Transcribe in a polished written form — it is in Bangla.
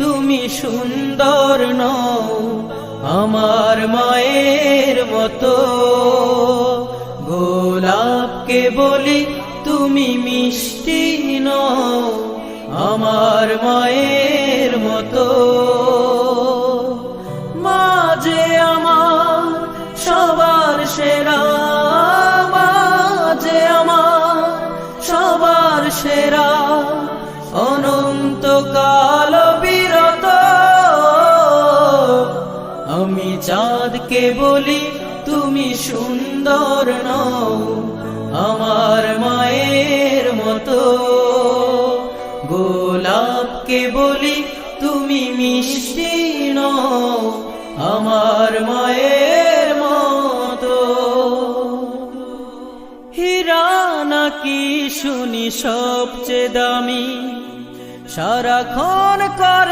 তুমি সুন্দর নও আমার মায়ের মতো। গোলাপকে বলি তুমি মিষ্টি নও আমার মায়ের মতো। মা যে আমার সবার সেরা, মা যে আমার সবার সেরা, অনন্তকাল বিরত। আমি চাঁদকে বলি তুমি সুন্দর নও আমার মায়ের মতো। গোলাপকে বলি তুমি মিষ্টি নও আমার মায়ের মতো। হীরা নাকি শুনি সবচেয়ে দামি, সারাক্ষণ করে